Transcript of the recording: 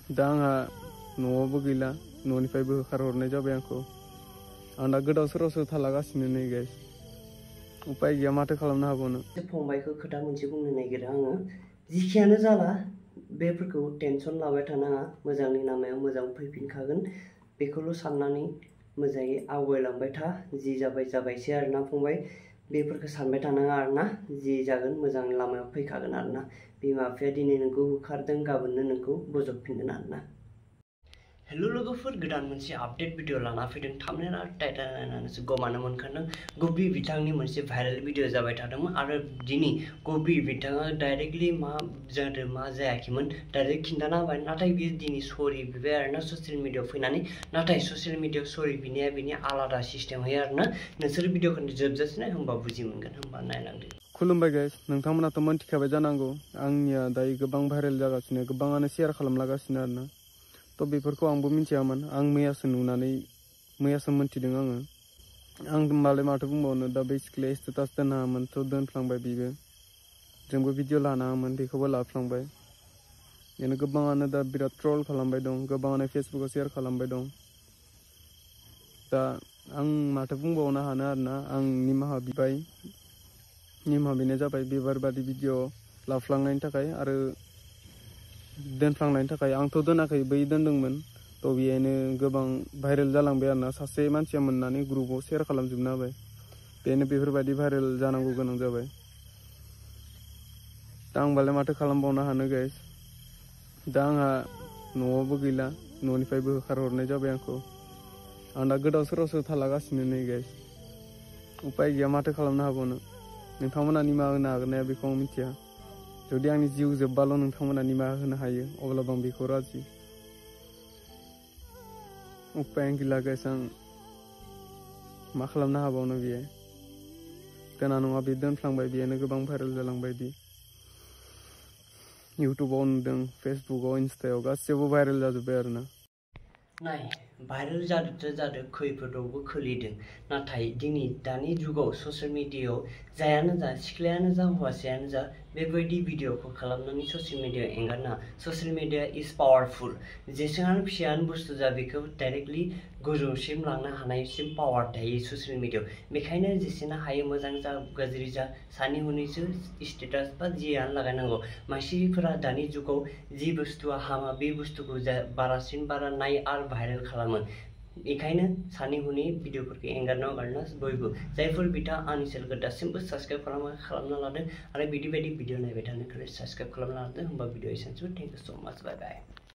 दा आंहा न'आवबो गैला न'निफ्रायबो होखारहरनाय जाबाय आंखौ आं दा गोदाव सोरावसो थालागासिनो नै गाइस उपाय गैया माथो खालामनो हाबावनो फंबायखौ खोथा मोनसे बुंनो नागिरो आङो जिखियानो जाला बेफोरखौ टेनसन लाबाय थानाङा मोजांनि लामायाव मोजां फैफिनखागोन बेखौल' साननानै मोजाङै आवगायलांबाय था जि जाबाय जाबायसै आरोना फंबाय बेफोरखौ सानबाय थानाङा आरोना जि जागोन मोजांनि लामायाव फैखागोन आरोना बिमा बिफाया दिनै नोंखौ होखारदों गाबोननो नोंखौ बोजबफिनगोन आरोना हेलो लोगोफोर गोदान मोनसे आपडेट भिडिअ लाना फैदों थामनेल आरो टाइटेल नायनानैसो गमानो मोनखादों गबि बिथांनि मोनसे भाइरेल भिडिअ जाबाय थादोंमोन आरो दिनै गबि बिथाङा डाइरेक्टलि मा जादों मा जायाखैमोन डाइरेक्ट खिन्थाना होबाय नाथाय बियो दिनै सरि बिबाय आरोना ससियेल मिडियायाव फैनानै नाथाय ससियेल मिडियायाव सरि बिनाया बिनि आलादा सिस्टेम होयो आरोना नोंसोर भिडिअखौ जोबजासे नाय होमबा बुजि मोनगोन होमबा नायलांदो खुलुमबाय गाइस नोंथांमोनाथ' मोनथिखाबाय जानांगौ आंनिया दायो गोबां भाइरेल जागासिनो गोबाङानो शेयार खालामलागासिनो आरोना तो बेफोरखौ आंबो मिथियामोन आं मैयासो नुनानै मैयासो मोनथिदों आङो आं होमबालाय माथो बुंबावनो दा बे सिख्लाया स्टेटास दोनामोन थ' दोनफ्लांबाय बिबो जोंबो भिडिअ लानाङामोन बेखौबो लाफ्लांबाय बेनो गोबाङानो दा बिराद ट्रल खालामबाय दं गोबाङानो फेसबुकाव शेयार खालामबाय दं दा आं माथो बुंबावनो हानो आरोना आं निमाहा बिबाय निमाहा बिनाय जाबाय बेबारबादि भिडिअ लाफ्लांनायनि थाखाय आरो दोनफ्लांनायनि थाखाय आंथ' दोनाखै बै दोनदोंमोन थ' बेहायनो गोबां भाइरेल जालांबाय आरोना सासे मानसिया मोननानै ग्रुपाव शेयार खालामजोबना होबाय बेनो बेफोरबायदि भाइरेल जानांगौ गोनां जाबाय दा आंबालाय माथो खालामबावनो हानो गाइस दा आंहा न'आवबो गैला न'निफ्रायबो होखारहरनाय जाबाय आंखौ आं दा गोदाव सोरावसो थालागासिनो नै गाइस उपाय गैया माथो खालामनो हाबावनो नोंथांमोना निमाहा होनो हागोन ना हाया बेखौ आं मिथिया जुदि आंनि जिउ जोब्बाल' नोंथांमोना निमाहा होनो हायो अब्लाबो आं बेखौ राजि उपाय गैला गाइस आं मा खालामनो हाबावनो बेयो दोना नङा बे दोनफ्लांबाय बेनो गोबां भाइरेल जालांबाय बे इउटुबाव नुदों फेसबुकाव इन्स्टायाव गासैयावबो भाइरेल जाजोब्बाय आरोना नाय भाइरेल जादोंथ' जादों खैफोदावबो खोलैदों नाथाय दिनै दानि जुगाव ससियेल मिडियायाव जायानो जा सिख्लायानो जा हौवासायानो जा बेबायदि भिडिअखौ खालामनानै ससियेल मिडियायाव एंगारना ससियेल मिडिया इज पावारफुल जेसेबां फिसायानो बुस्थु जा बेखौ डाइरेक्टलि गोजौसिम लांनो हानायसिम पावार थायो ससियेल मिडियायाव बेखायनो जेसेनो हायो मोजां जा गाज्रि जा सानै हनैसो स्टेटास बा जियानो लागायनांगौ मानसिफोरा दानि जुगाव जि बुस्थुआ हामा बे बुस्थुखौ बारासिन बारा नाय आरो भाइरेल खालामो बेखायनो सानै हनै भिडिअफोरखौ एंगारनांगौ आरोना बयबो जायफोर बिथाङा आंनि चेनेलखौ दासिमबो साबस्क्राइब खालामना लादों आरो बिदि बायदि भिडिअ नायबाय थानो थाखाय साबस्क्राइब खालामना लादों होमबा भिडिअ एसेनोसै थेंक इउ सो माच बाय बाय